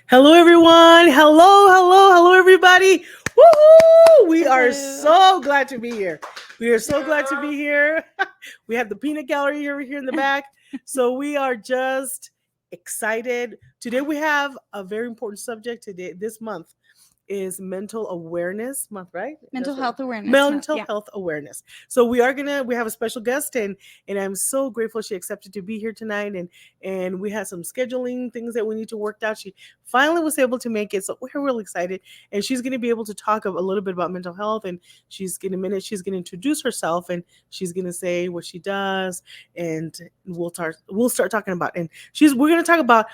Hello, everyone. Hello, everybody. Woohoo! We are Hello. so glad to be here. We are so glad to be here. We have the peanut gallery over here in the back. So we are just excited. Today we have a very important subject today, this month is mental awareness month, right? Mental That's what health awareness month. mental Yeah. health awareness. So we have a special guest and I'm so grateful she accepted to be here tonight and we had some scheduling things that we need to work out. She finally was able to make it. So we're really excited. And she's going to be able to talk a little bit about mental health and she's going to introduce herself and she's going to say what she does and we'll start talking about and we're going to talk about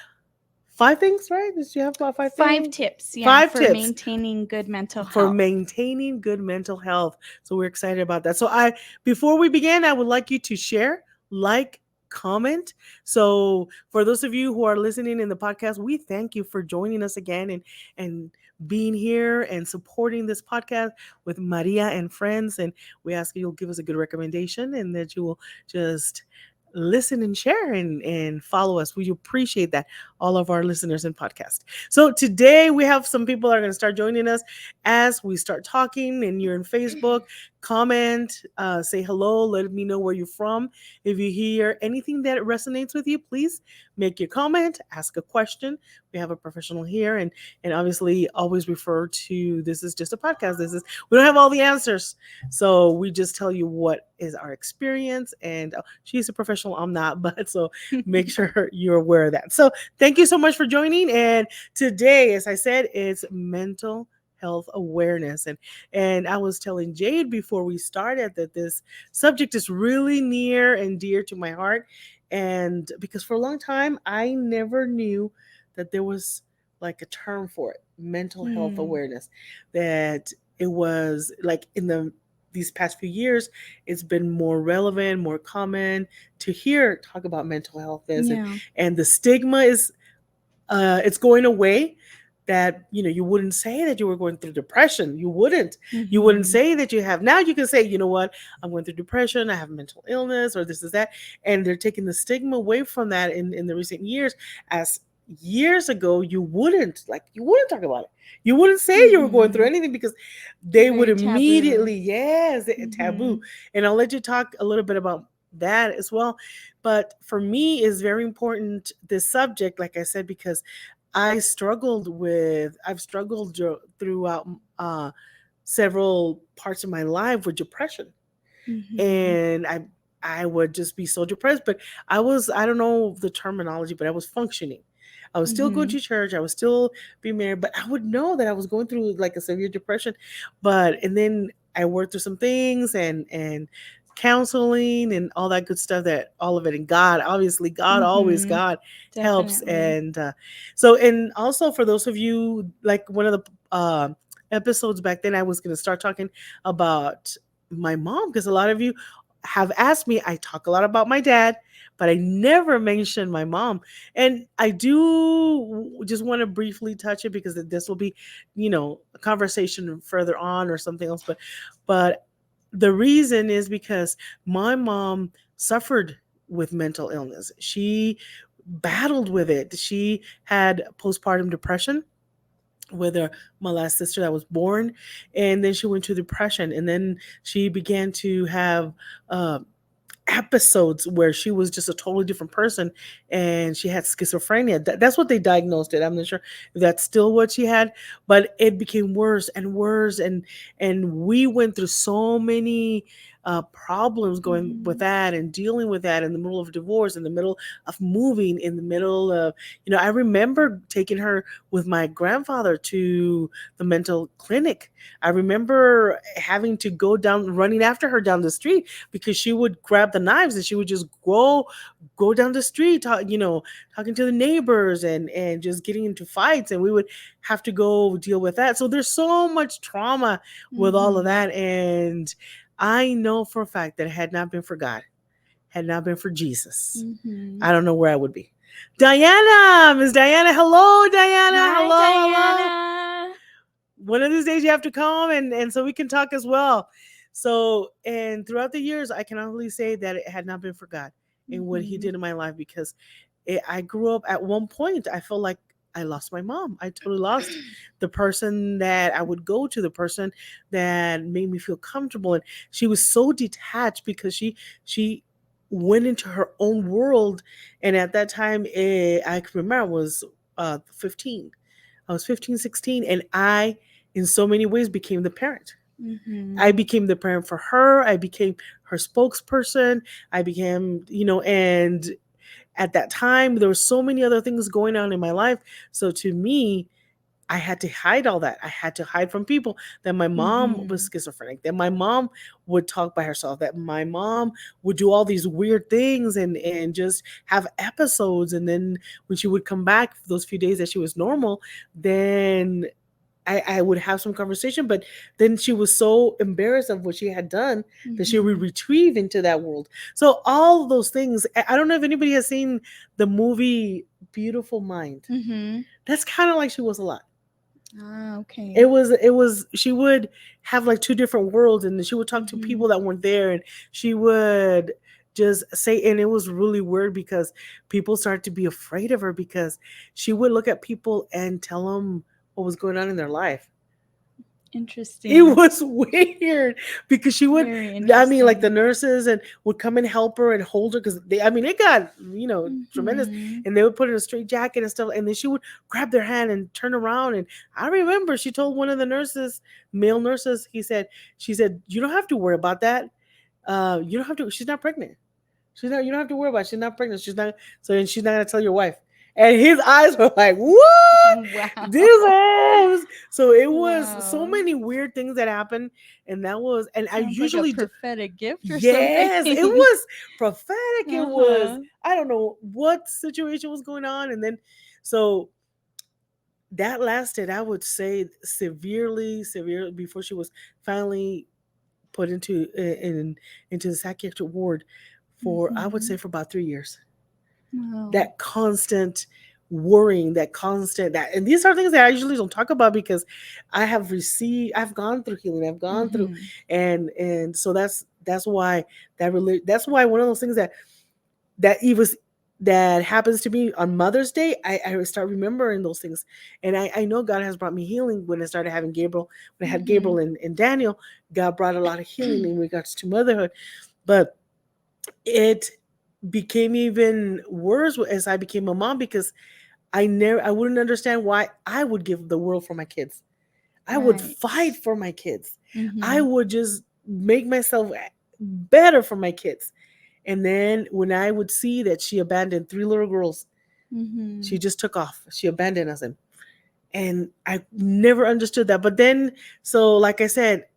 five things, right? Did you have about five Five things? tips, yeah, Five for tips maintaining good mental for health. maintaining good mental health. So we're excited about that. So before we begin, I would like you to share, like, comment. So for those of you who are listening in the podcast, we thank you for joining us again and being here and supporting this podcast with Maria and friends. And we ask you'll give us a good recommendation and that you will just listen and share and follow us. We appreciate that, all of our listeners and podcast. So today we have some people that are going to start joining us as we start talking. And you're in Facebook, comment, say hello, let me know where you're from. If you hear anything that resonates with you, please make your comment, ask a question. We have a professional here, and obviously always refer to this is just a podcast. We don't have all the answers, so we just tell you what is our experience. And she's a professional, I'm not, but so make sure you're aware of that. So thank you so much for joining. And today, as I said, it's mental health awareness. And I was telling Jade before we started that this subject is really near and dear to my heart. And because for a long time, I never knew that there was like a term for it, mental health Hmm. awareness, that it was like in these past few years, it's been more relevant, more common to hear talk about mental health is Yeah. and the stigma is it's going away, that you wouldn't say that you were going through depression. You wouldn't Hmm. say that you have. Now you can say, you know what, I'm going through depression, I have mental illness, or this is that. And they're taking the stigma away from that in the recent years. As years ago, you wouldn't talk about it. You wouldn't say you were going through Hmm. anything because they would Very taboo. immediately, yes, Hmm. taboo. And I'll let you talk a little bit about that as well. But for me, is very important this subject, like I said, because I've struggled throughout several parts of my life with depression, Hmm. and I would just be so depressed. But I don't know the terminology, but I was functioning. I was still going Hmm. to church. I was still being married, but I would know that I was going through like a severe depression. And then I worked through some things and counseling and all that good stuff, that all of it. And God, obviously, Hmm. God helps. Definitely. And also for those of you, like one of the episodes back then, I was going to start talking about my mom, because a lot of you have asked me. I talk a lot about my dad, but I never mention my mom. And I do just want to briefly touch it because this will be, a conversation further on or something else. But the reason is because my mom suffered with mental illness. She battled with it. She had postpartum depression with my last sister that was born, and then she went to depression, and then she began to have uh, episodes where she was just a totally different person, and she had schizophrenia. That's what they diagnosed it. I'm not sure if that's still what she had, but it became worse and worse, and we went through so many problems going with Hmm. that and dealing with that in the middle of divorce, in the middle of moving, in the middle of, I remember taking her with my grandfather to the mental clinic. I remember having to go down, running after her down the street, because she would grab the knives and she would just go down the street, talking to the neighbors and just getting into fights, and we would have to go deal with that. So there's so much trauma with all of Hmm. that, and I know for a fact that it had not been for God, had not been for Jesus, Hmm. I don't know where I would be. Diana, Miss Diana, hello, Diana, Hi, hello. Diana. One of these days you have to come and so we can talk as well. So, and throughout the years, I can only say that it had not been for God and what He Hmm. did in my life, because I grew up at one point. I felt like I lost my mom. I totally lost the person that I would go to, the person that made me feel comfortable. And she was so detached because she went into her own world. And at that time, I can remember I was 15. I was 15, 16, and I, in so many ways, became the parent. I Mhm. became the parent for her. I became her spokesperson. I became, and at that time, there were so many other things going on in my life. So to me, I had to hide all that. I had to hide from people that my mom was Mhm. schizophrenic, that my mom would talk by herself, that my mom would do all these weird things and just have episodes. And then when she would come back for those few days that she was normal, then I would have some conversation, but then she was so embarrassed of what she had done that she would Mhm. retrieve into that world. So all of those things, I don't know if anybody has seen the movie Beautiful Mind. Mhm. That's kind of like she was a lot. Ah, It okay. was it was she would have like two different worlds, and she would talk to people Mhm. that weren't there, and she would just say, and it was really weird because people started to be afraid of her because she would look at people and tell them what was going on in their life. It Interesting. was weird because she would, Very I mean, like the interesting. nurses and would come and help her and hold her because I mean, it got, tremendous. Mhm. And they would put her in a straight jacket and stuff. And then she would grab their hand and turn around. And I remember she told one of the nurses, male nurses, she said, you don't have to worry about that. You don't have to, she's not pregnant. You don't have to worry about it. She's not pregnant. She's not, so then she's not going to tell your wife. And his eyes were like, what? This Wow. house. So it was so Wow. many weird things that happened. And I Sounds like a usually, prophetic gift or something. yes, it was prophetic. It was, Uh-huh. I don't know what situation was going on. And then, so that lasted, I would say, severely before she was finally put into the psychiatric ward for, I would say, Mhm. for about 3 years. Wow. That constant worrying, that constant that, and these are things that I usually don't talk about because I've gone through healing, I've gone through, Mhm. and so that's why that's why one of those things that even that happens to me on Mother's Day, I start remembering those things. And I know God has brought me healing when I started having Gabriel, when I had Gabriel Mhm. and Daniel. God brought a lot of healing in regards to motherhood. But it became even worse as I became a mom because I wouldn't understand why I would give the world for my kids. I would Right. fight for my kids. I Mhm. would just make myself better for my kids. And then when I would see that she abandoned three little girls, she Mhm. just took off. She abandoned us. And I never understood that. But then, so like I said,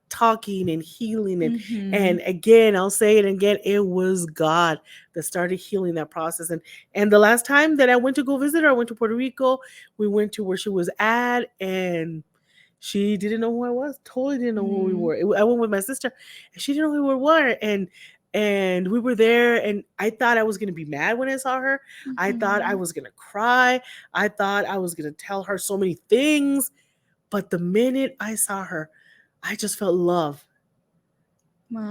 talking and healing and Mhm. again, I'll say it again, it was God that started healing that process. And the last time that I went to go visit her, I went to Puerto Rico. We went to where she was at, and she didn't know who I was. Totally didn't know who we Mhm. were. I went with my sister, and she didn't know who we were. And we were there, and I thought I was gonna be mad when I saw her. I thought I Mhm. was gonna cry. I thought I was gonna tell her so many things. But the minute I saw her, I just felt love.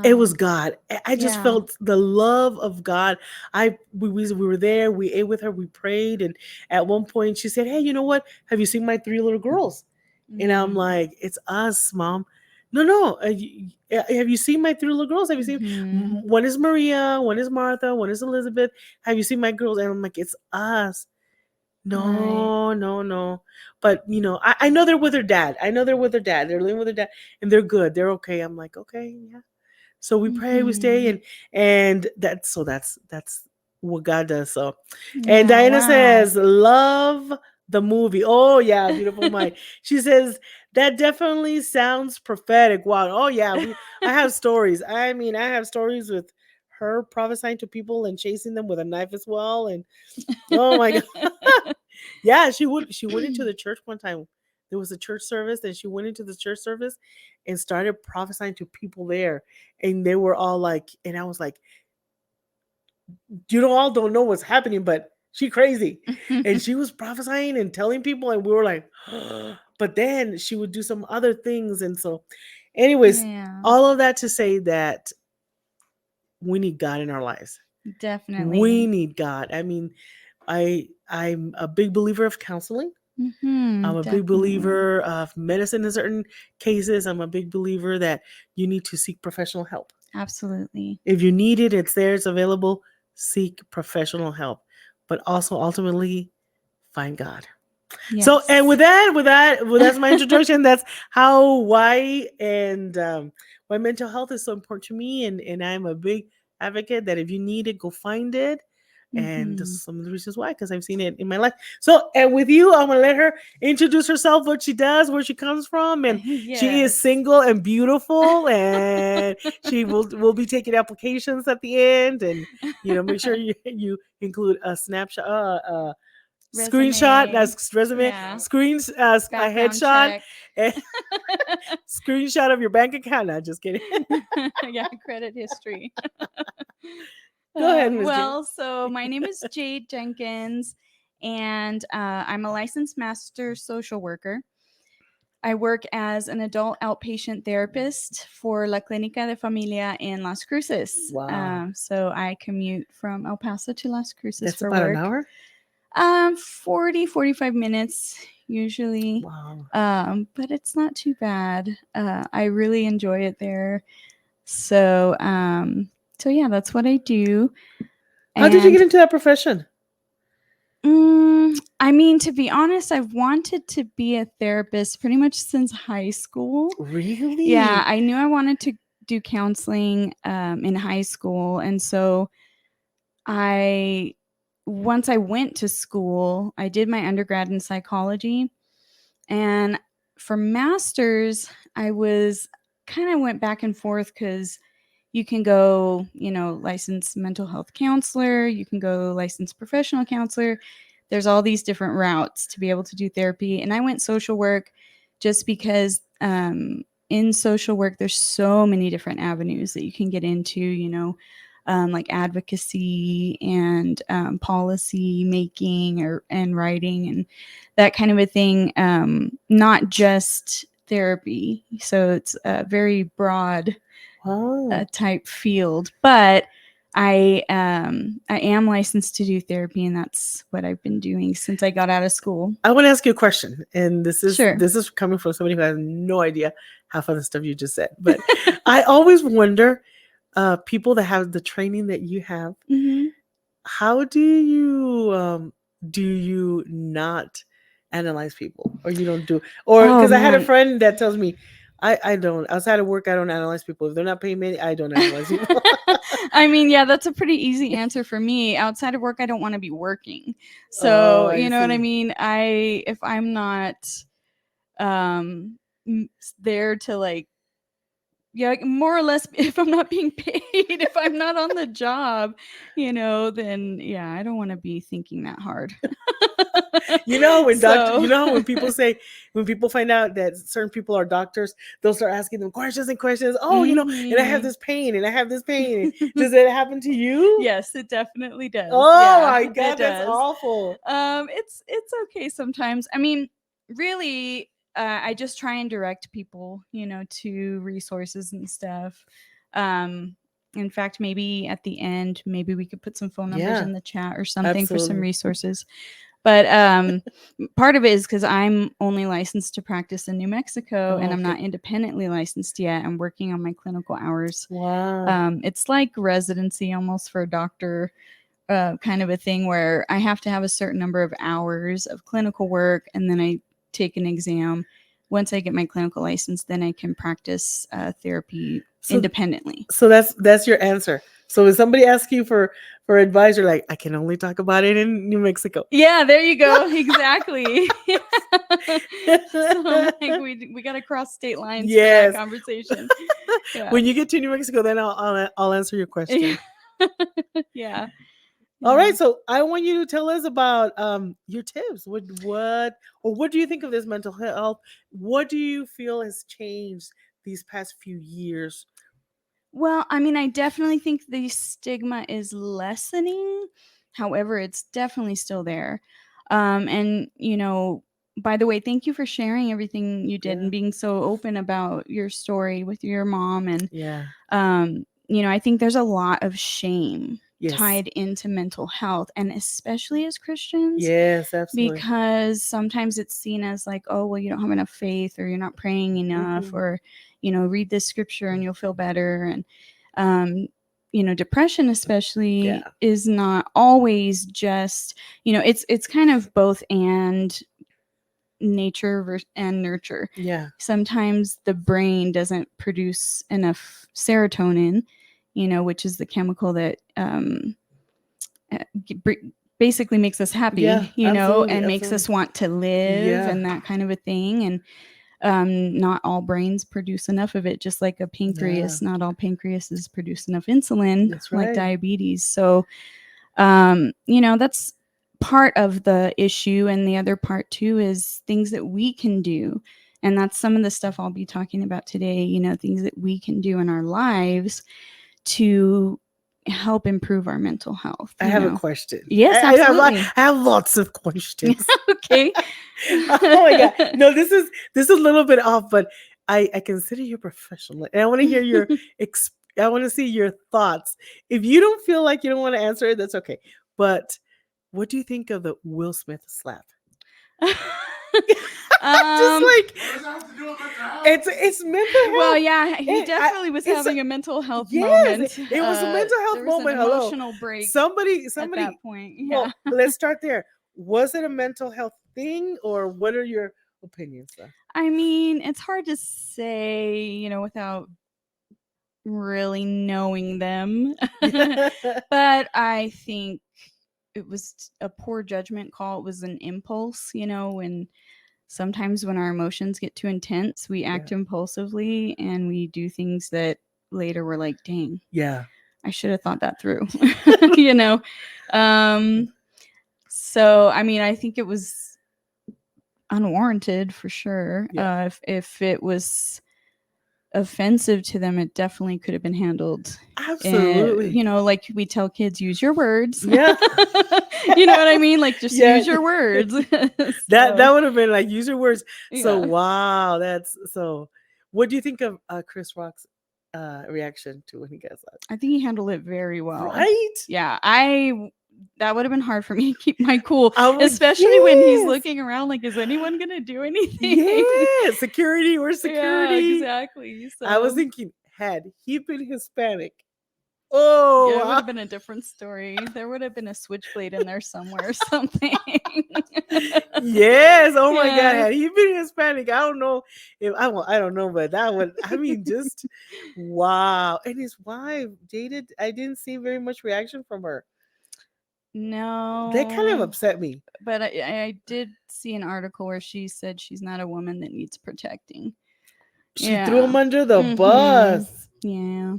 It was Wow. God. I just Yeah. felt the love of God. We were there. We ate with her. We prayed, and at one point she said, "Hey, you know what? Have you seen my three little girls?" And I'm Mm. like, "It's us, Mom." No, no. Have you seen my three little girls? Have you seen? Mhm. One is Maria. One is Martha. One is Elizabeth. Have you seen my girls? And I'm like, "It's us." Right. No, no, no. But I know they're with her dad. I know they're with her dad. They're living with her dad, and they're good. They're okay. I'm like, okay, yeah. So we pray, we stay, Mhm. and that's what God does. So, and Yeah, Diana wow. says, "Love the movie." Oh yeah, beautiful mind. She says that definitely sounds prophetic. Wow. Oh yeah, I have stories. I mean, I have stories with her prophesying to people and chasing them with a knife as well. And oh my God, yeah, she went into the church one time. There was a church service, and she went into the church service and started prophesying to people there. And they were all like, and I was like, you all don't know what's happening, but she crazy. And she was prophesying and telling people, and we were like, but then she would do some other things. And so, anyways, Yeah, all of that to say that we need God in our lives. We definitely. need God. I mean, I'm a big believer of counseling. I'm a big Definitely. believer of medicine in certain cases. I'm a big believer that you need to seek professional help. Absolutely. If you need it, it's there, it's available. Seek professional help, but also ultimately find God. So, and Yes. that's my introduction. That's why, and why mental health is so important to me. And I'm a big advocate that if you need it, go find it. And Mm-hmm. some of the reasons why, because I've seen it in my life. So, and with you, I'm gonna let her introduce herself, what she does, where she comes from, and she is Yes. single and beautiful, and she will be taking applications at the end, and make sure you include a snapshot, screenshot, Resume. that's resume, Yeah. screens, a Background headshot, check. and screenshot of your bank account. Not just kidding. Yeah, credit history. Go ahead, Miss Jane. Well, so my name is Jade Jenkins, and I'm a licensed master social worker. I work as an adult outpatient therapist for La Clínica de Familia in Las Cruces. Wow, So I commute from El Paso to Las Cruces that's for about an work. hour. 45 minutes usually. Wow. But it's not too bad. I really enjoy it there. So yeah, that's what I do. How did you get And into that profession? I mean, to be honest, I've wanted to be a therapist pretty much since high school. Yeah, Really? I knew I wanted to do counseling in high school. And so I, once I went to school, I did my undergrad in psychology. And for master's, I was kind of went back and forth because you can go, licensed mental health counselor, you can go licensed professional counselor. There's all these different routes to be able to do therapy. And I went social work just because in social work, there's so many different avenues that you can get into, like advocacy and policy making and writing and that kind of a thing. Not just therapy. So it's a very broad Wow. type field, but I am licensed to do therapy, and that's what I've been doing since I got out of school. I want to ask you a question, and Sure. this is coming from somebody who has no idea half of the stuff you just said. But I always wonder, people that have the training that you have, Mm-hmm. how do you not analyze people, or you don't do, or Oh because I had a man. friend that tells me I don't, outside of work, I don't analyze people. If they're not paying me, I don't analyze people. I mean, yeah, that's a pretty easy answer for me. Outside of work, I don't want to be working. Oh, So, I you know what I see. mean? If I'm not um there to like, yeah, like, more or less, if I'm not being paid, if I'm not on the job, then yeah, I don't want to be thinking that hard. You So know how when people say, when people find out that certain people are doctors, they'll start asking them questions and questions. Oh, and I have Mhm. this pain, and I have this pain. Does it happen to you? Yes, it definitely does. Oh Yeah, my it god, that's does. awful. It's okay sometimes. I mean, really, I just try and direct people, to resources and stuff. Um, in fact, maybe at the end, maybe we could put some phone numbers Yeah, in the chat or something for some absolutely. resources. But part of it is because I'm only licensed to practice in New Mexico, Oh, and I'm not okay. independently licensed yet. I'm working on my clinical hours. Wow. It's like residency almost for a doctor, kind of a thing where I have to have a certain number of hours of clinical work, and then I take an exam. Once I get my clinical license, then I can practice therapy So independently. so that's your answer. So when somebody asks you for advice, you're like, I can only talk about it in New Mexico. Yeah, there you go. Exactly. So I'm like, we got to cross state lines for that Yes. conversation. Yeah. When you get to New Mexico, then I'll answer your question. Yeah. All Yeah. right, so I want you to tell us about your tips. What do you think of this mental health? What do you feel has changed these past few years? Well, I mean, I definitely think the stigma is lessening. However, it's definitely still there. And, by the way, thank you for sharing everything you did Yeah. and being so open about your story with your mom. And, Yeah. I think there's a lot of shame Yes. tied into mental health, and especially as Christians, Yes, absolutely. because sometimes it's seen as like, oh, well, you don't have enough faith, or you're not praying enough, Mhm. or, read this scripture and you'll feel better. And, depression especially Yeah. is not always just, it's kind of both and nature and nurture. Yeah. Sometimes the brain doesn't produce enough serotonin, which is the chemical that uh, basically makes us Yeah, happy, absolutely. and makes Absolutely. us want to live Yeah. and that kind of a thing. And not all brains produce enough of it, just like a Yeah. pancreas. Not all pancreases produce enough insulin, That's like right. diabetes. So, that's part of the issue. And the other part too is things that we can do. And that's some of the stuff I'll be talking about today, things that we can do in our lives to help improve our mental health. I have a question. Yes, absolutely. I have lots of questions. Okay. Oh my god. No, this is a little bit off, but I consider you professional. And I want to hear your I want to see your thoughts. If you don't feel like you don't want to answer it, that's okay. But what do you think of the Will Smith slap? Just like it's mental health. Well, yeah, he definitely was having a mental health moment. It was a mental health there was moment. an Hello. emotional break Somebody at that point. Yeah. Well, let's start there. Was it a mental health thing, or what are your opinions though? I mean, it's hard to say, without really knowing them. But I think it was a poor judgment call. It was an impulse, and sometimes when our emotions get too intense, we act impulsively and we do things that later we're like, dang, Yeah. I should have thought that through. you know So I mean, I think it was unwarranted for sure. Yeah. If it was offensive to them, it definitely could have been handled. Absolutely. Like we tell kids, use your words. Yeah. You know what I mean? Like just Yeah. use your words. That would have been like, use your words. So Yeah. wow, that's so. What do you think of Chris Rock's reaction to when he gets that? I think he handled it very well. Right? Yeah, that would have been hard for me to keep my cool, Would, especially when he's yes. looking around like, is anyone gonna do anything? Yeah, security or security. Yeah, exactly. So I was thinking, had he been Hispanic, oh, yeah, it would have been a different story. There would have been a switchblade in there somewhere or something. Yes. Oh my God. Yeah. Had he been Hispanic, I don't know if I don't know, but that would, I mean, just wow. And his wife dated, I didn't see very much reaction from her. No. That kind of upset me. But I did see an article where she said she's not a woman that needs protecting. She threw him under the Mhm. bus. Yeah.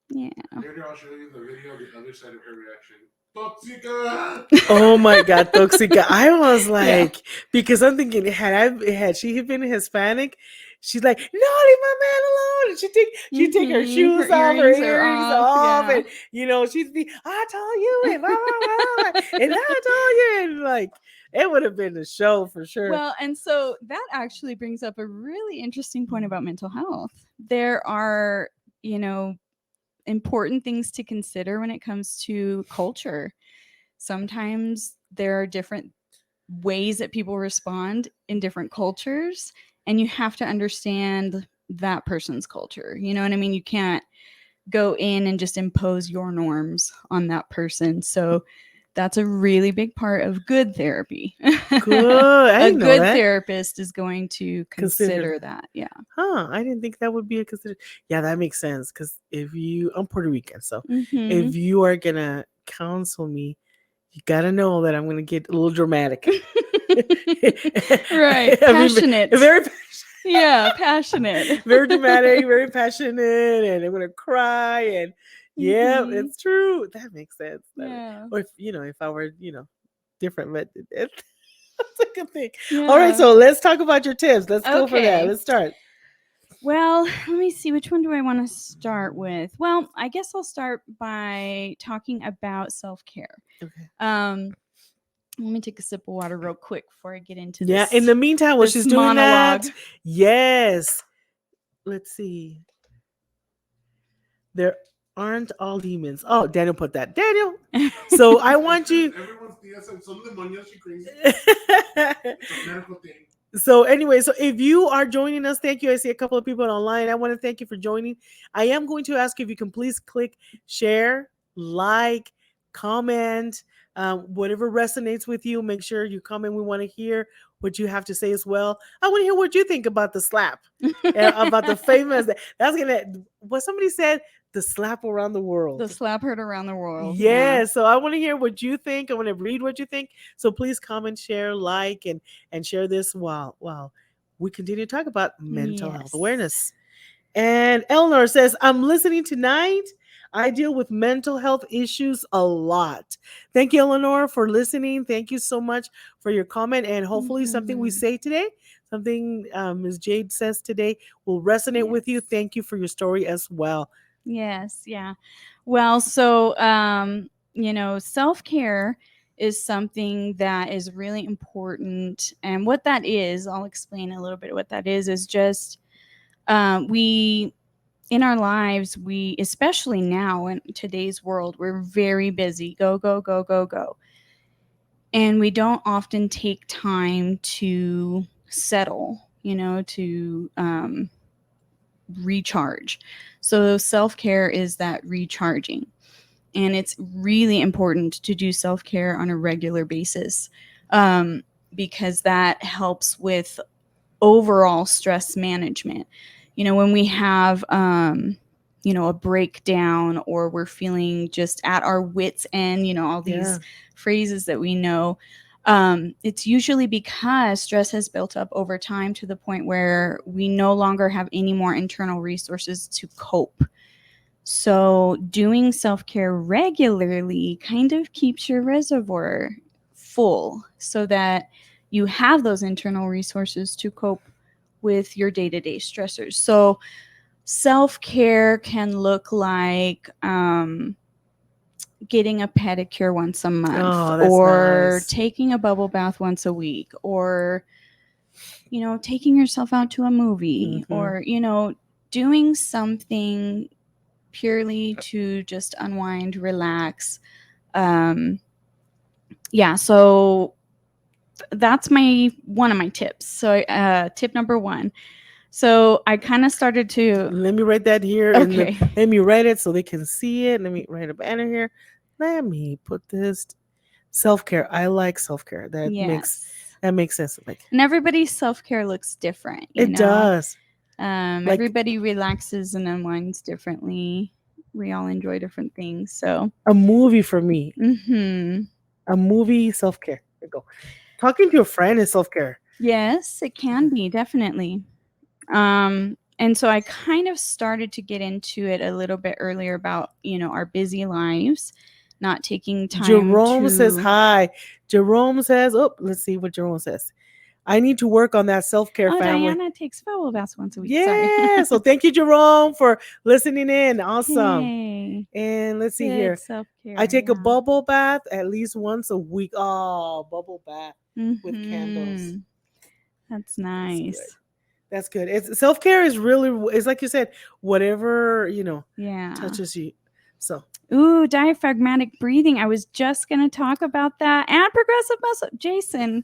Yeah. Later, I'll show you the video, the other side of her reaction. Toxica! Oh my God, Toxica. I was like, because I'm thinking, had she been Hispanic, she's like, no, leave my man alone. And she'd take her shoes off, her earrings off, yeah. and she'd be, I told you, and blah, blah, blah, and I told you, and like it would have been a show for sure. Well, and so that actually brings up a really interesting point about mental health. There are, important things to consider when it comes to culture. Sometimes there are different ways that people respond in different cultures, and you have to understand that person's culture. You know what I mean? You can't go in and just impose your norms on that person. So that's a really big part of good therapy. Good. I A didn't know good that. therapist is going to consider that. Yeah. Huh. I didn't think that would be a consider. Yeah, that makes sense. Because I'm Puerto Rican, so Mhm. if you are gonna counsel me, you gotta know that I'm gonna get a little dramatic. Right. Passionate. Very passionate. Yeah, passionate. Very dramatic, very passionate, and I'm gonna cry. And yeah, Mhm. it's true. That makes sense. Yeah. Or if I were, different, but that's a good thing. Yeah. All right, so let's talk about your tips. Let's go for that. Okay. Let's start. Well, let me see. Which one do I want to start with? Well, I guess I'll start by talking about self-care. Okay. Let me take a sip of water real quick before I get into Yeah. this. In the meantime, while she's doing monologue. that, yes. Let's see. There. Aren't all demons. Oh, Daniel put that. Daniel. So I want you. Everyone's tías son demonios, she crazy. It's a medical thing. So anyway, so if you are joining us, thank you. I see a couple of people online. I want to thank you for joining. I am going to ask if you can please click share, like, comment, whatever resonates with you. Make sure you comment. We want to hear what you have to say as well. I want to hear what you think about the slap, about the famous. That's gonna. What somebody said, the slap around the world. The slap heard around the world. Yeah, so I want to hear what you think. I want to read what you think. So please comment, share, like, and share this while we continue to talk about mental health awareness. And Eleanor says, I'm listening tonight. I deal with mental health issues a lot. Thank you, Eleanor, for listening. Thank you so much for your comment. And hopefully something we say today, something Ms. Jade says today will resonate with you. Thank you for your story as well. Yes, yeah. Well, so self-care is something that is really important. And what that is, I'll explain a little bit what that is just we in our lives, we, especially now in today's world, we're very busy. Go, go, go, go, go. And we don't often take time to settle, to recharge. So self-care is that recharging. And it's really important to do self-care on a regular basis because that helps with overall stress management. When we have, a breakdown or we're feeling just at our wits' end, all these phrases that we know, it's usually because stress has built up over time to the point where we no longer have any more internal resources to cope. So doing self-care regularly kind of keeps your reservoir full so that you have those internal resources to cope with your day-to-day stressors. So self-care can look like getting a pedicure once a month, or taking a bubble bath once a week, or taking yourself out to a movie, or doing something purely to just unwind, relax. So that's one of my tips. So tip number 1. So I kind of started to... Let me write that here. Okay. Let me write it so they can see it. Let me write a banner here. Let me put this self-care. I like self-care. That makes sense. And everybody's self-care looks different. It does. Everybody relaxes and unwinds differently. We all enjoy different things. So a movie for me. A movie, self-care. There you go. Talking to a friend is self-care. Yes, it can be, definitely. And so I kind of started to get into it a little bit earlier about, our busy lives, not taking time. Jerome says hi. Jerome says, let's see what Jerome says. I need to work on that self-care family. Diana takes bubble baths once a week. Yeah. So thank you, Jerome, for listening in. Awesome. Yay. And let's see here. Self-care, I take a bubble bath at least once a week. Oh, bubble bath with candles. That's nice. That's good. It's self-care is really, it's like you said, whatever, touches you. So. Ooh, diaphragmatic breathing. I was just going to talk about that. And progressive muscle.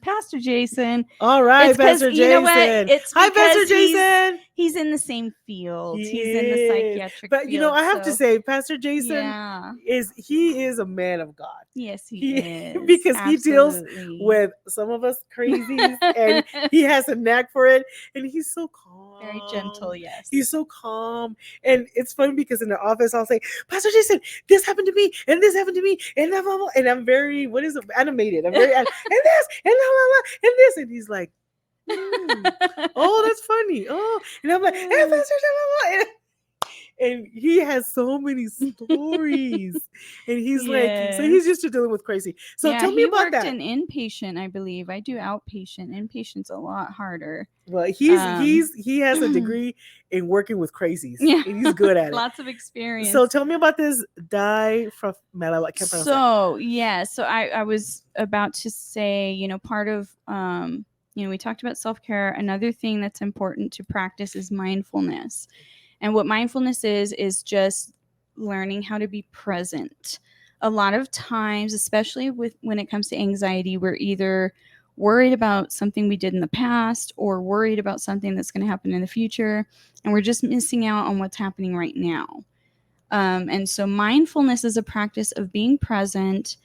Pastor Jason. All right, Pastor Jason. You know what? It's hi, Pastor Jason. He's in the same field. He's in the psychiatric field. But, I have to say, Pastor Jason is a man of God. Yes, he is. Because he deals with some of us crazies, and he has a knack for it. And he's so calm. Very gentle, yes. He's so calm. And it's funny because in the office, I'll say, Pastor Jason, this happened to me, and this happened to me, and blah, blah, blah. And I'm very, animated. I'm very, and this, and blah, blah, blah, and this. And he's like, oh, that's funny. Oh, and I'm like, and Pastor, blah, blah, blah. And he has so many stories, and he's like, so he's used to dealing with crazy. So tell me about that. He worked in inpatient, I believe. I do outpatient. Inpatient's a lot harder. Well, he has a degree in working with crazies. Yeah, and he's good at it. Lots of experience. So tell me about this diaphragmatic. So I was about to say, part of we talked about self-care. Another thing that's important to practice is mindfulness. And what mindfulness is just learning how to be present. A lot of times, especially when it comes to anxiety, we're either worried about something we did in the past or worried about something that's going to happen in the future, and we're just missing out on what's happening right now. And so mindfulness is a practice of being present.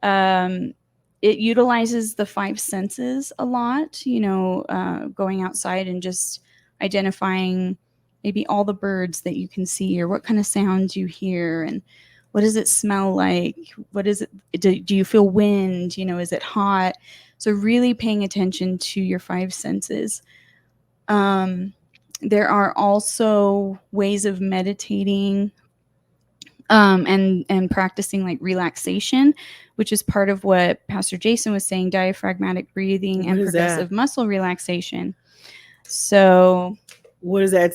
It utilizes the five senses a lot, going outside and just identifying maybe all the birds that you can see, or what kind of sounds you hear, and what does it smell like? What is it? Do you feel wind? Is it hot? So really paying attention to your five senses. There are also ways of meditating and practicing like relaxation, which is part of what Pastor Jason was saying, diaphragmatic breathing What and is progressive that? muscle relaxation. So What is that?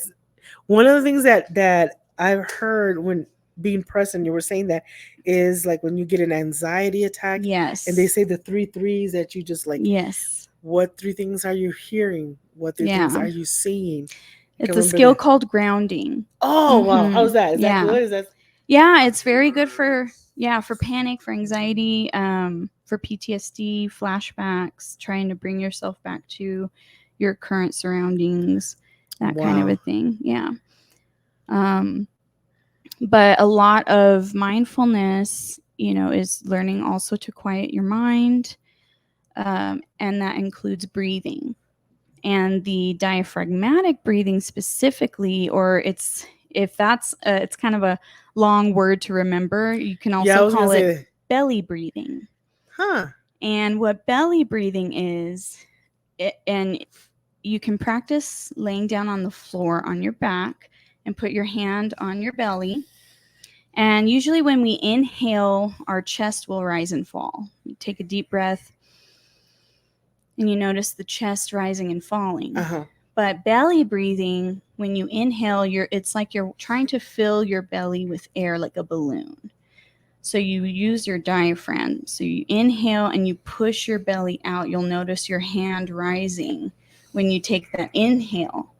One of the things that I've heard when being present, you were saying that, is like when you get an anxiety attack, yes. and they say the three threes that you just like. Yes. What three things are you hearing? What three things Yeah. are you seeing? It's a skill called grounding. Oh wow, how's that? Is that Yeah. good? Is that Yeah, it's very good for panic, for anxiety, for PTSD, flashbacks, trying to bring yourself back to your current surroundings, that kind of Wow. a thing. Yeah. But a lot of mindfulness, is learning also to quiet your mind, and that includes breathing. And the diaphragmatic breathing specifically, or it's kind of a long word to remember. You can Yeah, I also was gonna call it say, belly breathing. huh? And what belly breathing is, and you can practice laying down on the floor on your back and put your hand on your belly. And usually when we inhale, our chest will rise and fall. You take a deep breath and you notice the chest rising and falling. Uh-huh. But belly breathing, when you inhale, it's like you're trying to fill your belly with air like a balloon. So you use your diaphragm. So you inhale and you push your belly out. You'll notice your hand rising when you take that inhale.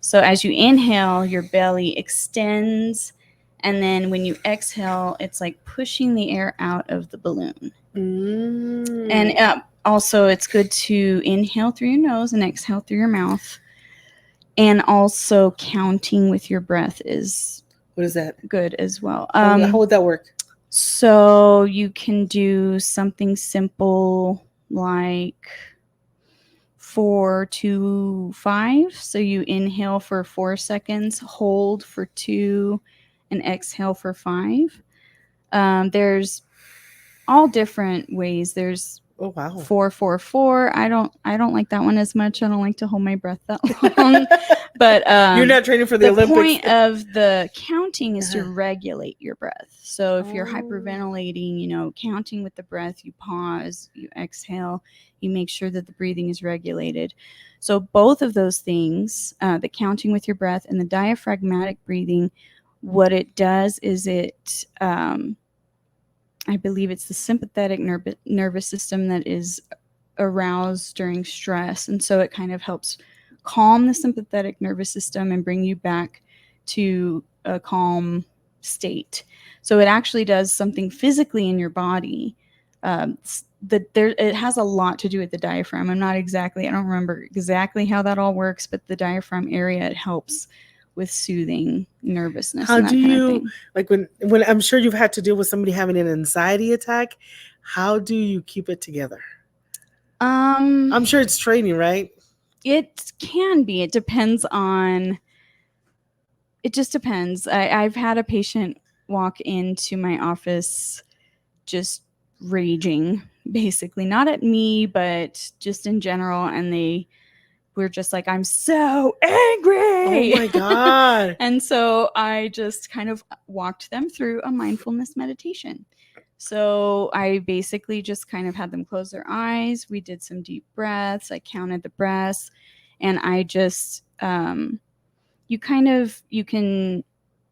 So as you inhale, your belly extends. And then when you exhale, it's like pushing the air out of the balloon. And also, it's good to inhale through your nose and exhale through your mouth. And also, counting with your breath is What is that? good as well. How would that work? So you can do something simple like 4, 2, 5. So you inhale for 4 seconds, hold for 2, and exhale for 5. There's all different ways. There's Oh wow. 4, 4, 4. I don't like that one as much. I don't like to hold my breath that long. But You're not training for the Olympics. point of the counting is to regulate your breath. So if you're hyperventilating, counting with the breath, you pause, you exhale, you make sure that the breathing is regulated. So both of those things, the counting with your breath and the diaphragmatic breathing, what it does is it I believe it's the sympathetic nervous system that is aroused during stress. And so it kind of helps calm the sympathetic nervous system and bring you back to a calm state. So it actually does something physically in your body. It has a lot to do with the diaphragm. I don't remember exactly how that all works, but the diaphragm area, it helps with soothing nervousness. How and that do kind you of thing. like when I'm sure you've had to deal with somebody having an anxiety attack? How do you keep it together? I'm sure it's training, right? It can be. It depends on. It just depends. I've had a patient walk into my office just raging, basically, not at me, but just in general, and they were just like, "I'm so angry." Oh my god. And so I just kind of walked them through a mindfulness meditation. So I basically just kind of had them close their eyes. We did some deep breaths. I counted the breaths, and I just you can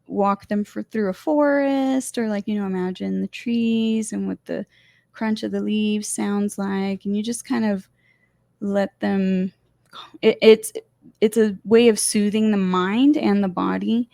walk them through a forest, or imagine the trees and what the crunch of the leaves sounds like, and you just kind of let them. It's a way of soothing the mind and the body,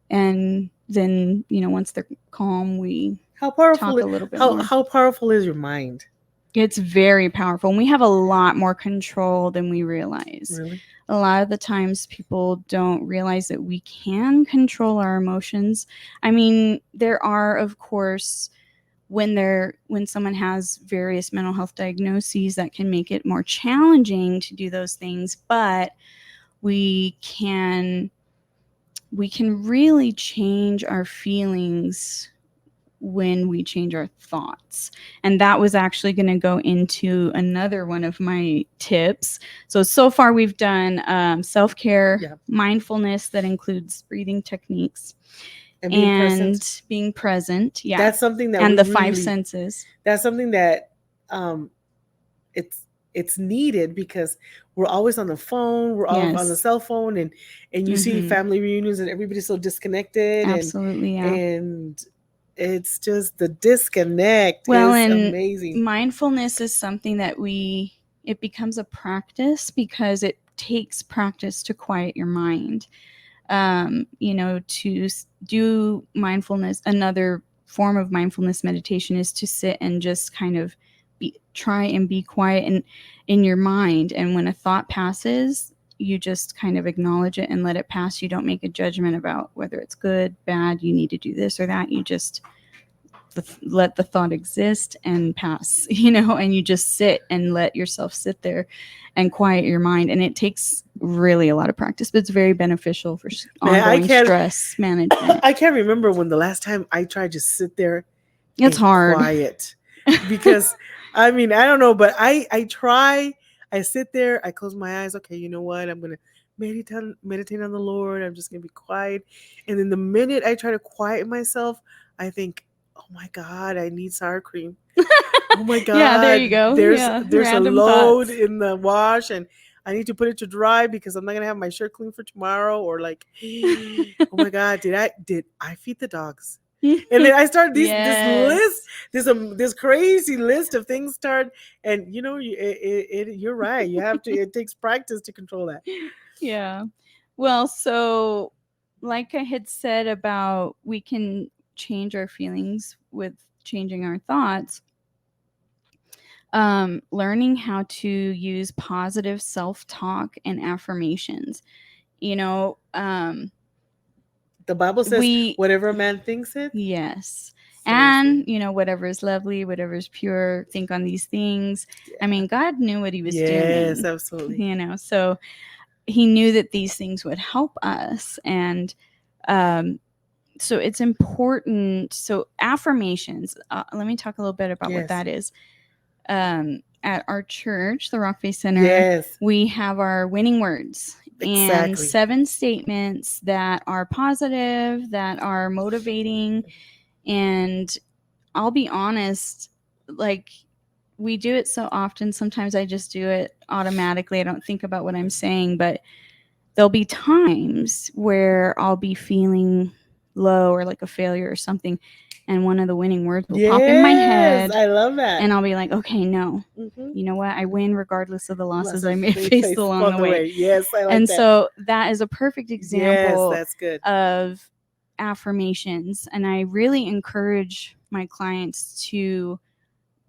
and then, once they're calm, we How powerful talk a little bit how more. how powerful is your mind? It's very powerful. And we have a lot more control than we realize. Really? A lot of the times people don't realize that we can control our emotions. I mean, there are, of course, when someone has various mental health diagnoses, that can make it more challenging to do those things, but we can really change our feelings when we change our thoughts. And that was actually going to go into another one of my tips. So far we've done self-care, Yeah. mindfulness that includes breathing techniques, And being present. and being present. Yeah. That's something that and we the really, five senses. That's something that it's needed, because we're always on the phone, we're all on the Yes. cell phone, and you see Mhm. family reunions and everybody's so disconnected. Absolutely, yeah. And it's just the disconnect Well, is and amazing. mindfulness is something that it becomes a practice, because it takes practice to quiet your mind. To do mindfulness, another form of mindfulness meditation is to sit and just kind of try and be quiet in your mind. And when a thought passes, you just kind of acknowledge it and let it pass. You don't make a judgment about whether it's good, bad, you need to do this or that. You just let the thought exist and pass, and you just sit and let yourself sit there and quiet your mind. And it takes really a lot of practice, but it's very beneficial for ongoing stress management. I can't remember when the last time I tried to sit there. It's hard. Quiet. Because I mean, I don't know, but I try. I sit there, I close my eyes. Okay, you know what? I'm gonna meditate on the Lord. I'm just gonna be quiet. And then the minute I try to quiet myself, I think, oh my God, I need sour cream. Oh my God. Yeah, there you go. There's a Random load thoughts in the wash, and I need to put it to dry because I'm not gonna have my shirt clean for tomorrow. Or like, oh my God, did I feed the dogs? And then I start this list, this crazy list of things start, and you're right. You have to. It takes practice to control that. Yeah. Well, so like I had said about we can change our feelings with changing our thoughts. Learning how to use positive self-talk and affirmations. The Bible says, whatever a man thinks it. Yes. And, whatever is lovely, whatever is pure, think on these things. Yeah. I mean, God knew what he was doing. Yes, absolutely. So he knew that these things would help us. And so it's important. So affirmations, let me talk a little bit about what that is. At our church, the Rock Face Center, we have our winning words. And 7 statements that are positive, that are motivating. And I'll be honest, like, we do it so often. Sometimes I just do it automatically. I don't think about what I'm saying, but there'll be times where I'll be feeling low or like a failure or something, and one of the winning words will pop in my head. I love that. And I'll be like, okay, no, you know what? I win regardless of the losses I may face along the way. Yes, I like and that. So that is a perfect example that's good. of affirmations. And I really encourage my clients to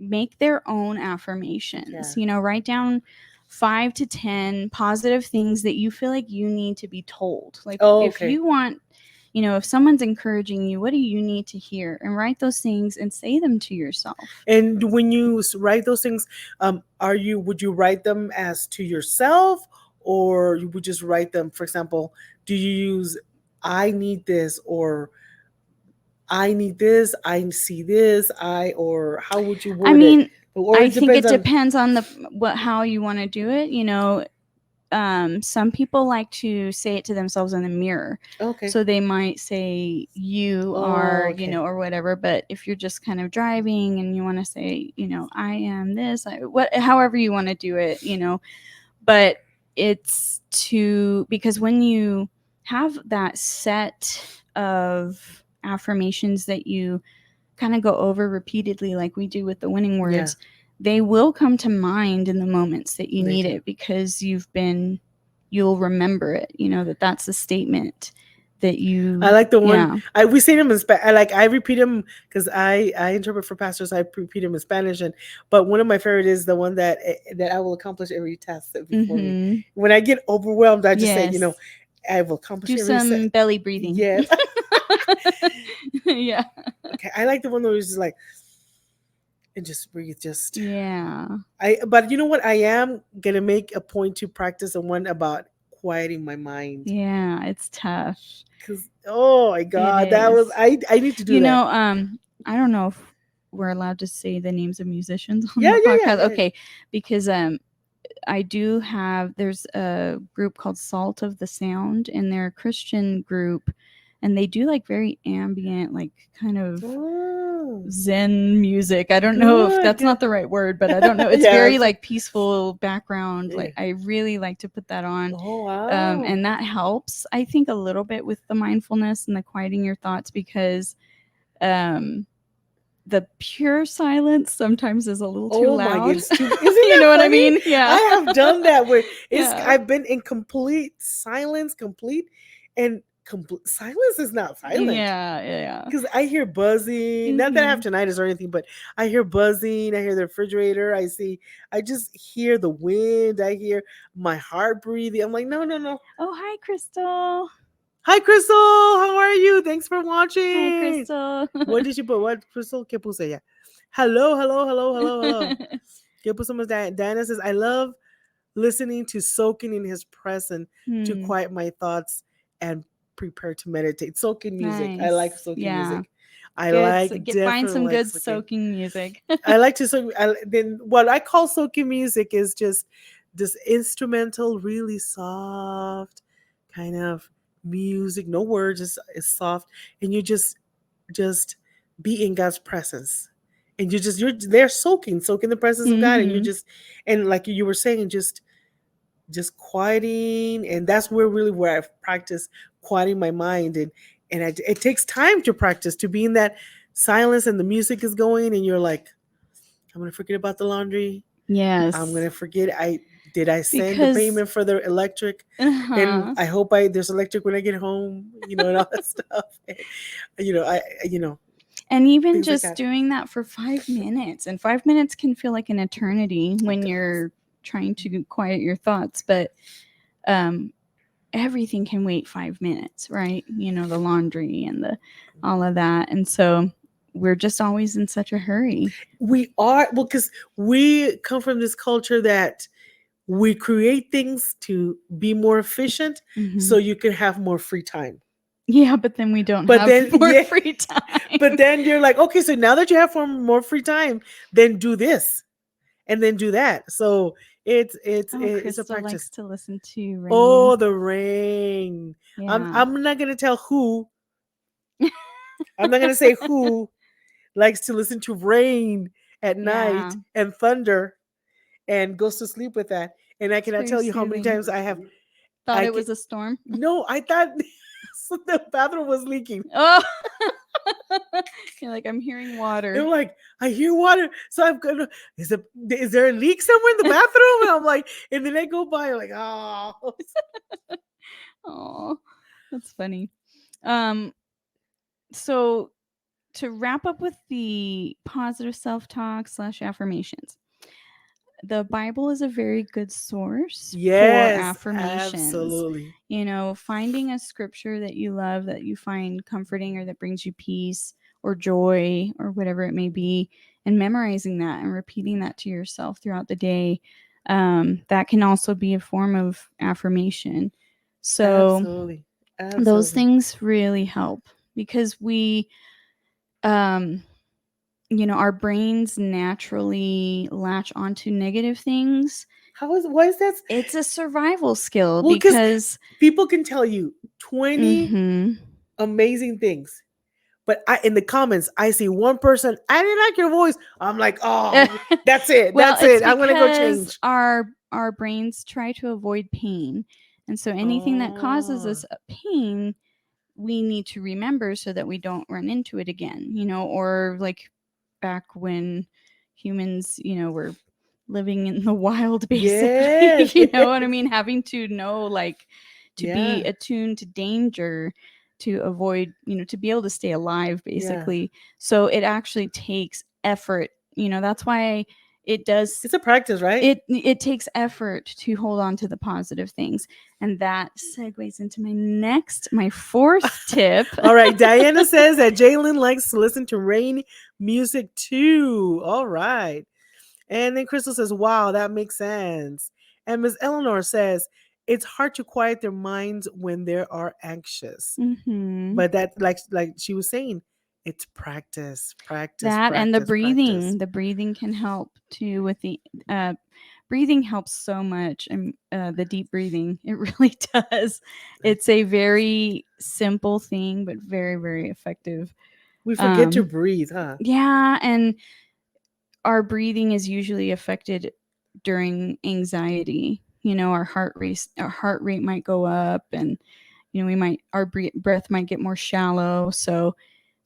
make their own affirmations. Write down 5 to 10 positive things that you feel like you need to be told. Like, if you want, if someone's encouraging you, what do you need to hear? And write those things and say them to yourself. And when you write those things, would you write them as to yourself, or you would just write them? For example, do you use "I need this" or "I need this, I see this," or how would you word it? I think it depends on how you want to do it. Some people like to say it to themselves in the mirror. Okay. So they might say you are, or whatever. But if you're just kind of driving and you want to say, I am this, however you want to do it, but it's because when you have that set of affirmations that you kind of go over repeatedly, like we do with the winning words, they will come to mind in the moments that you need it, because you'll remember it, that's the statement that you. I like the one. Yeah. We say them in Spanish. I repeat them because I interpret for pastors. I repeat them in Spanish, but one of my favorite is the one that I will accomplish every task that before me. Mm-hmm. When I get overwhelmed, I just say, Yes. I will accomplish Do every. some belly breathing. Yes. Yeah. Okay, I like the one that was just like, and just breathe. Just Yeah. But you know what? I am gonna make a point to practice the one about quieting my mind. Yeah. It's tough. Cause oh my god, that was is. I need to do You that. know, I don't know if we're allowed to say the names of musicians on Yeah, the yeah, podcast. yeah. Okay, because I do have. There's a group called Salt of the Sound, and they're a Christian group, and they do like very ambient, like kind of Oh, Zen music. I don't know if that's good. not the right word, but I don't know. It's Yeah, very it's- like peaceful background. Yeah. Like I really like to put that on. Oh wow. And that helps, I think, a little bit with the mindfulness and the quieting your thoughts because the pure silence sometimes is a little too Oh my loud. goodness. Isn't You that know what I funny? mean? Yeah. I have done that where Yeah. I've been in complete silence, and silence is not silent. Yeah. Because I hear buzzing. Not that I have tinnitus or anything, but I hear buzzing. I hear the refrigerator. I just hear the wind. I hear my heart breathing. I'm like, no. Oh, hi, Crystal. Hi, Crystal. How are you? Thanks for watching. Hi, Crystal. What did you put? What, Crystal? ¿Qué puse ya? Hello. ¿Qué pusimos? Diana says, I love listening to soaking in his presence to quiet my thoughts and prepare to meditate. Soaking music. I like Nice. soaking Yeah. music. I Good. like Find definitely some like good soaking. soaking music. I like to soak. Then what I call soaking music is just this instrumental, really soft kind of music. No words. It's soft, and you just be in God's presence, and you're there soaking the presence of God, and you just and like you were saying, just quieting, and that's where I've practiced quieting my mind, and it takes time to practice to be in that silence, and the music is going, and you're like, I'm gonna forget about the laundry. Yes. I'm gonna forget did I send Because- the payment for the electric, and I hope there's electric when I get home, and all that stuff. And even things like just that. doing that for 5 minutes, and 5 minutes can feel like an eternity when you're trying to quiet your thoughts, but everything can wait 5 minutes, right? The laundry and all of that. And so we're just always in such a hurry. We are, well, because we come from this culture that we create things to be more efficient so you can have more free time. Yeah, but then we don't have more free time. But then you're like, okay, so now that you have more free time, then do this and then do that. So it's a practice. Likes to listen to rain. Oh, the rain. Yeah. I'm not gonna tell who. I'm not gonna say who likes to listen to rain at night and thunder and goes to sleep with that. And I cannot tell you how many times I have thought it was a storm. No, I thought the bathroom was leaking. Oh. You're like, I'm hearing water. I'm like, I hear water. So I'm gonna, is there a leak somewhere in the bathroom? And I'm like, and then I go by, like, oh. Oh, that's funny. So to wrap up with the positive self-talk / affirmations, the Bible is a very good source for affirmations. Absolutely. Finding a scripture that you love, that you find comforting, or that brings you peace or joy or whatever it may be, and memorizing that and repeating that to yourself throughout the day, that can also be a form of affirmation. So Absolutely. Those things really help because we our brains naturally latch onto negative things. Why is that? It's a survival skill, because people can tell you 20 amazing things, but in the comments I see one person, I didn't like your voice. I'm like, oh, that's it. That's it. I'm gonna go change. Our brains try to avoid pain, and so anything that causes us pain, we need to remember so that we don't run into it again. Or like back when humans, were living in the wild, basically. You know what I mean? Having to know, like, to be attuned to danger. to avoid, to be able to stay alive, basically. So it actually takes effort. That's why it does. It's a practice, right? It takes effort to hold on to the positive things. And that segues into my fourth tip. All right. Diana says that Jalen likes to listen to rain music too. All right. And then Crystal says, wow, that makes sense. And Ms. Eleanor says, it's hard to quiet their minds when they are anxious. Mm-hmm. But that, like she was saying, it's practice. That and the breathing. Practice. The breathing can help too with the breathing helps so much. And the deep breathing, it really does. It's a very simple thing, but very, very effective. We forget to breathe, huh? Yeah, and our breathing is usually affected during anxiety. Our heart rate might go up, and our breath might get more shallow. So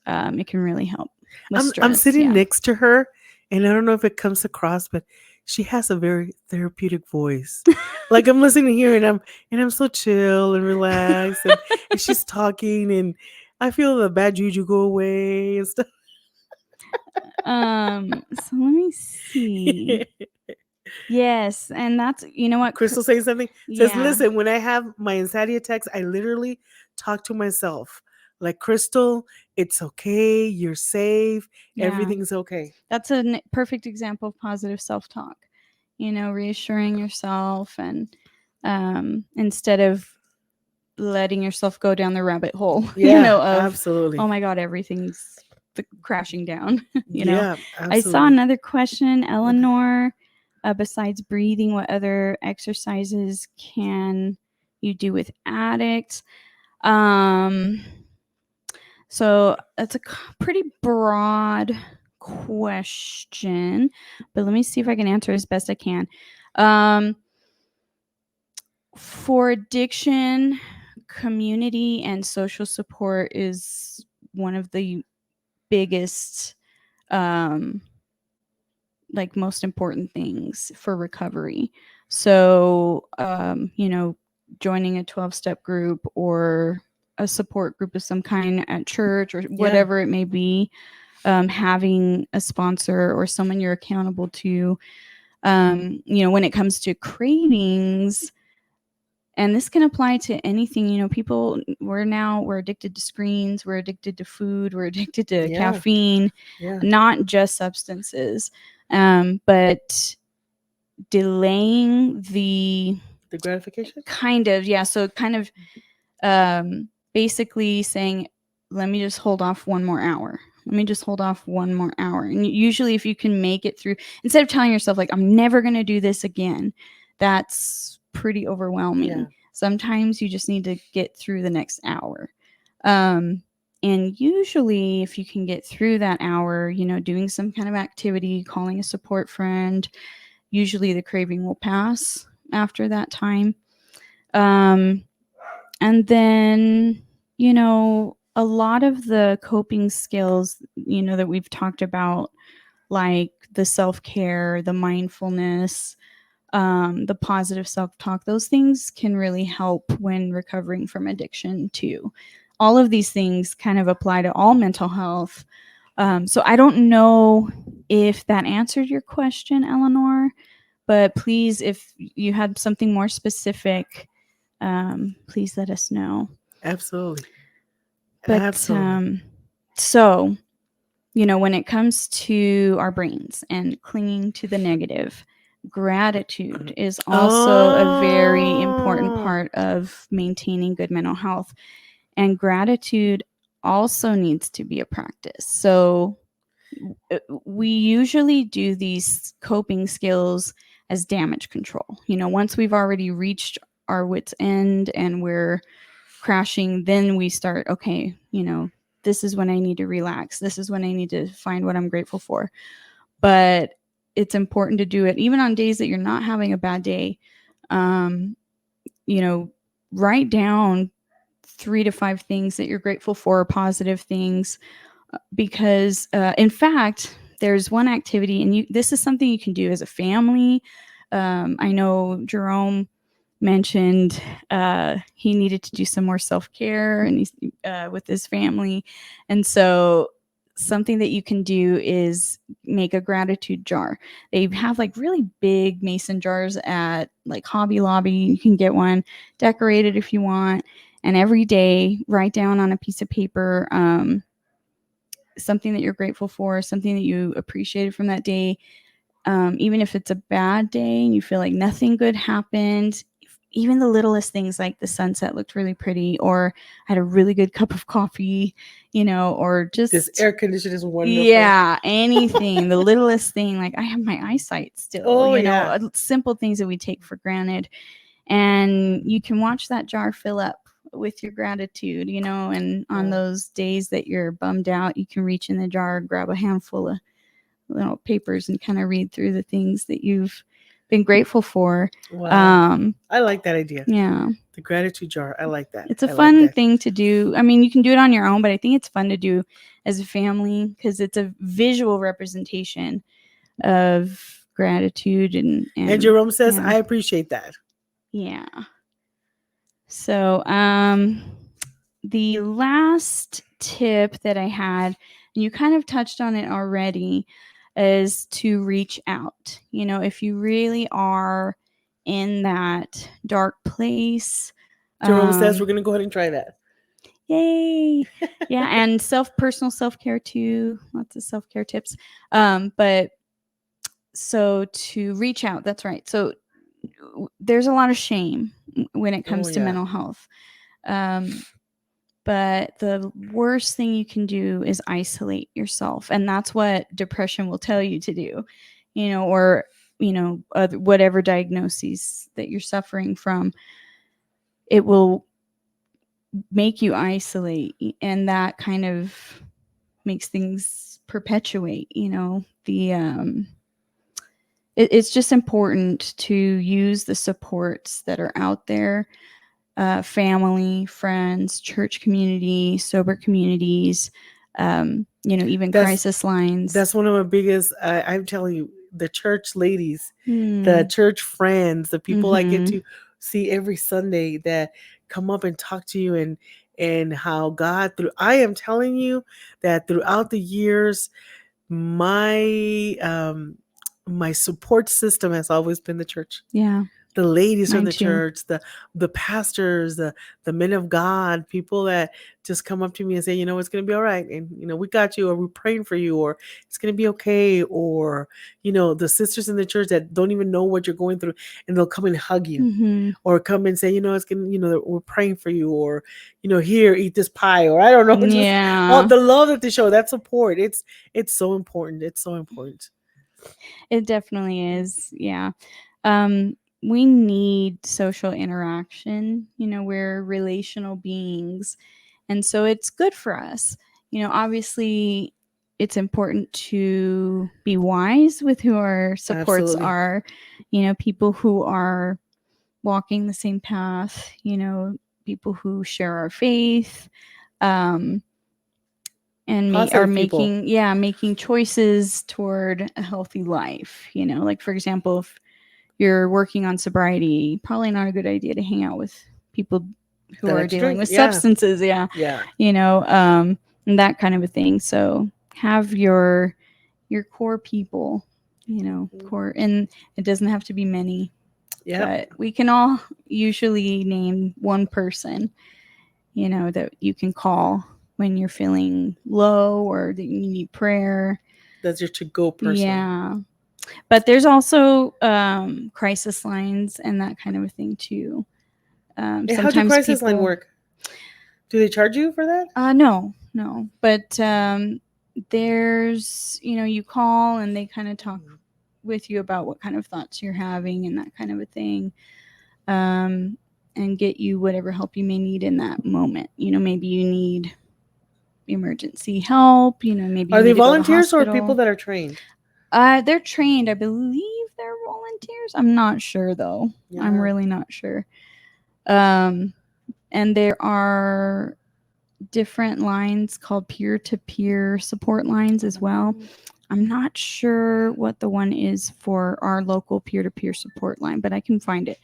it can really help with stress. I'm sitting next to her, and I don't know if it comes across, but she has a very therapeutic voice. Like I'm listening here, and I'm so chill and relaxed, and she's talking, and I feel the bad juju go away and stuff. So let me see. Yes, and that's what Crystal saying something says, Yeah. listen, when I have my anxiety attacks, I literally talk to myself like, Crystal, it's okay, you're safe, Yeah. everything's okay. That's a perfect example of positive self-talk. Reassuring yourself, and instead of letting yourself go down the rabbit hole. Yeah, of absolutely. oh my god, everything's crashing down. Yeah, absolutely. I saw another question, Eleanor. Besides breathing, what other exercises can you do with addicts? So that's a pretty broad question, but let me see if I can answer as best I can. For addiction, community and social support is one of the biggest, most important things for recovery. So, joining a 12-step group or a support group of some kind at church or whatever it may be, having a sponsor or someone you're accountable to, when it comes to cravings. And this can apply to anything. People, we're addicted to screens, we're addicted to food, we're addicted to caffeine, not just substances. But delaying the gratification, kind of, so kind of basically saying, let me just hold off one more hour. And usually if you can make it through, instead of telling yourself like, I'm never going to do this again, that's pretty overwhelming. Yeah. Sometimes you just need to get through the next hour. And usually if you can get through that hour, doing some kind of activity, calling a support friend, usually the craving will pass after that time. And then, a lot of the coping skills, that we've talked about, like the self-care, the mindfulness, the positive self-talk, those things can really help when recovering from addiction too. All of these things kind of apply to all mental health. So I don't know if that answered your question, Eleanor, but please, if you had something more specific, please let us know. Absolutely. But so, when it comes to our brains and clinging to the negative, gratitude is also a very important part of maintaining good mental health. And gratitude also needs to be a practice. So we usually do these coping skills as damage control. Once we've already reached our wit's end and we're crashing, then we start, okay, this is when I need to relax. This is when I need to find what I'm grateful for. But it's important to do it even on days that you're not having a bad day. Write down 3 to 5 things that you're grateful for, positive things, because in fact, there's one activity, and this is something you can do as a family. I know Jerome mentioned he needed to do some more self-care and he's with his family. And so something that you can do is make a gratitude jar. They have like really big mason jars at like Hobby Lobby. You can get one decorated if you want. And every day, write down on a piece of paper something that you're grateful for, something that you appreciated from that day. Even if it's a bad day and you feel like nothing good happened, even the littlest things like the sunset looked really pretty, or I had a really good cup of coffee, or just This air conditioner is wonderful. yeah, anything, the littlest thing, like I have my eyesight still, Oh, yeah. simple things that we take for granted. And you can watch that jar fill up with your gratitude, and on those days that you're bummed out, you can reach in the jar, grab a handful of little papers and kind of read through the things that you've been grateful for. Wow. I like that idea. Yeah. The gratitude jar. I like that. It's a I fun like that. thing to do. I mean, you can do it on your own, but I think it's fun to do as a family because it's a visual representation of gratitude. And Jerome says, yeah. I appreciate that. Yeah. So, the last tip that I had, and you kind of touched on it already, is to reach out. If you really are in that dark place. Jerome says we're going to go ahead and try that. Yay. Yeah. And personal self-care too. Lots of self-care tips. But so to reach out, that's right. So there's a lot of shame when it comes to mental health. But the worst thing you can do is isolate yourself. And that's what depression will tell you to do, or, whatever diagnoses that you're suffering from. It will make you isolate. And that kind of makes things perpetuate, it's just important to use the supports that are out there. Family, friends, church community, sober communities, even crisis lines. That's one of my biggest, I'm telling you, the church ladies, the church friends, the people I get to see every Sunday that come up and talk to you and how God I am telling you that throughout the years, my support system has always been the church. Yeah. The ladies from the too. church, the pastors, the men of God, people that just come up to me and say, it's going to be all right. And, we got you, or we're praying for you, or it's going to be okay. Or, the sisters in the church that don't even know what you're going through, and they'll come and hug you or come and say, it's going to, we're praying for you, or, here, eat this pie, or I don't know. Just, the love that they show, that support. It's so important. It's so important. It definitely is. Yeah. We need social interaction. We're relational beings. And so it's good for us. Obviously, it's important to be wise with who our supports are. People who are walking the same path, people who share our faith, and are making choices toward a healthy life. Like, for example, if you're working on sobriety, probably not a good idea to hang out with people who are dealing with substances. Yeah. And that kind of a thing. So have your core people, core, and it doesn't have to be many. But we can all usually name one person, that you can call when you're feeling low or that you need prayer. That's your to-go person. Yeah. But there's also crisis lines and that kind of a thing too. Sometimes how do crisis line work? Do they charge you for that? No. But there's, you call and they kind of talk with you about what kind of thoughts you're having and that kind of a thing. And get you whatever help you may need in that moment. Maybe you need emergency help. Maybe are they volunteers or people that are trained? They're trained. I believe they're volunteers. I'm not sure though. Yeah. I'm really not sure. And there are different lines called peer-to-peer support lines as well. I'm not sure what the one is for our local peer-to-peer support line, but I can find it.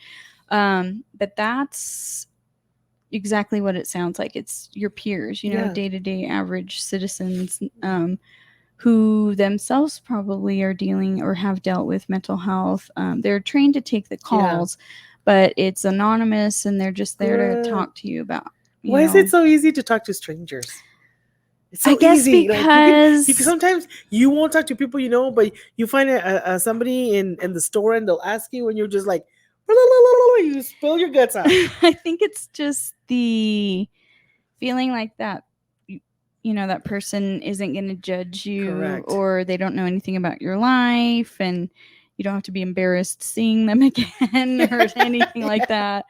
But that's exactly what it sounds like. It's your peers, Yeah. day-to-day average citizens, who themselves probably are dealing or have dealt with mental health. They're trained to take the calls, but it's anonymous and they're just there to Good. talk to you about, Why is it so easy to talk to strangers? It's so I guess easy. Like you can because sometimes you won't talk to people you know, but you find somebody in the store and they'll ask you, and you're just like, you spill your guts out. I think it's just the feeling like that that person isn't going to judge you. Correct. Or they don't know anything about your life, and you don't have to be embarrassed seeing them again or anything like that.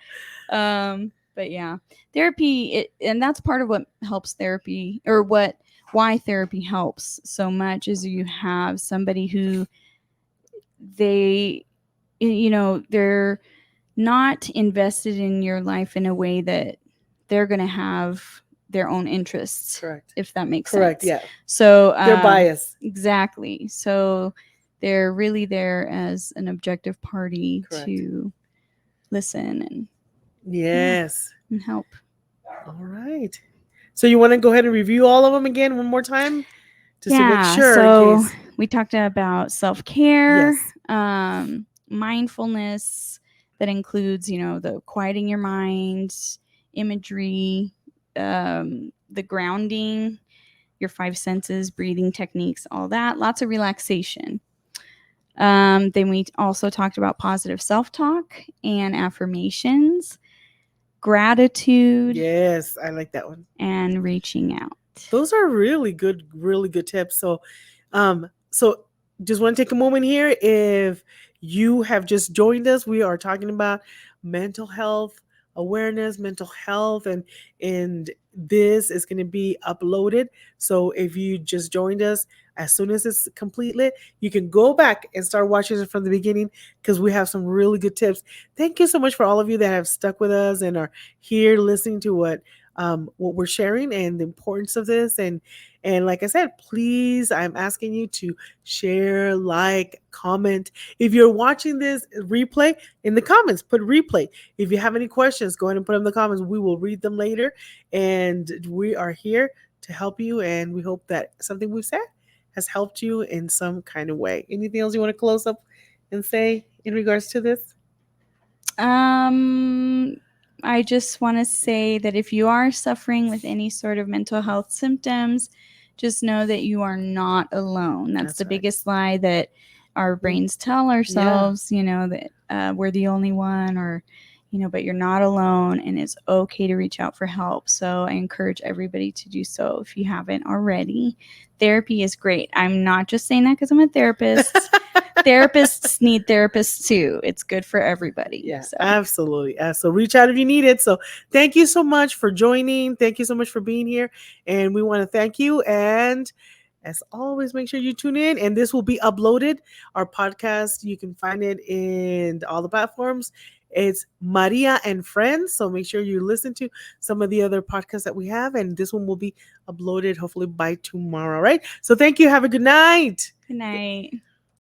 But yeah, therapy, and that's part of what helps therapy, or why therapy helps so much, is you have somebody who they're not invested in your life in a way that they're going to have their own interests. Correct. If that makes Correct. sense. Yeah. So They're biased. Exactly. So they're really there as an objective party. Correct. To listen and yes and help. All right. So you want to go ahead and review all of them again one more time, just to make sure. So in case. we talked about self-care, Yes. Mindfulness, that includes, the quieting your mind, imagery, the grounding, your 5 senses, breathing techniques, all that. Lots of relaxation. Then we also talked about positive self-talk and affirmations, gratitude. Yes, I like that one. And reaching out. Those are really good tips. So just want to take a moment here. If you have just joined us, we are talking about mental health awareness, mental health, and this is going to be uploaded. So if you just joined us, as soon as it's completed, you can go back and start watching it from the beginning, because we have some really good tips. Thank you so much for all of you that have stuck with us and are here listening to what we're sharing and the importance of this. And like I said, please, I'm asking you to share, like, comment. If you're watching this replay, in the comments, put replay. If you have any questions, go ahead and put them in the comments. We will read them later. And we are here to help you. And we hope that something we've said has helped you in some kind of way. Anything else you want to close up and say in regards to this? I just want to say that if you are suffering with any sort of mental health symptoms, just know that you are not alone. That's the right. biggest lie that our brains tell ourselves, that we're the only one, or, but you're not alone, and it's okay to reach out for help. So I encourage everybody to do so if you haven't already. Therapy is great. I'm not just saying that because I'm a therapist. Therapists need therapists too. It's good for everybody. Yeah, so. Absolutely. So reach out if you need it. So thank you so much for joining. Thank you so much for being here. And we want to thank you. And as always, make sure you tune in. And this will be uploaded. Our podcast, you can find it in all the platforms. It's Maria and Friends. So make sure you listen to some of the other podcasts that we have. And this one will be uploaded hopefully by tomorrow. Right? So thank you. Have a good night. Good night.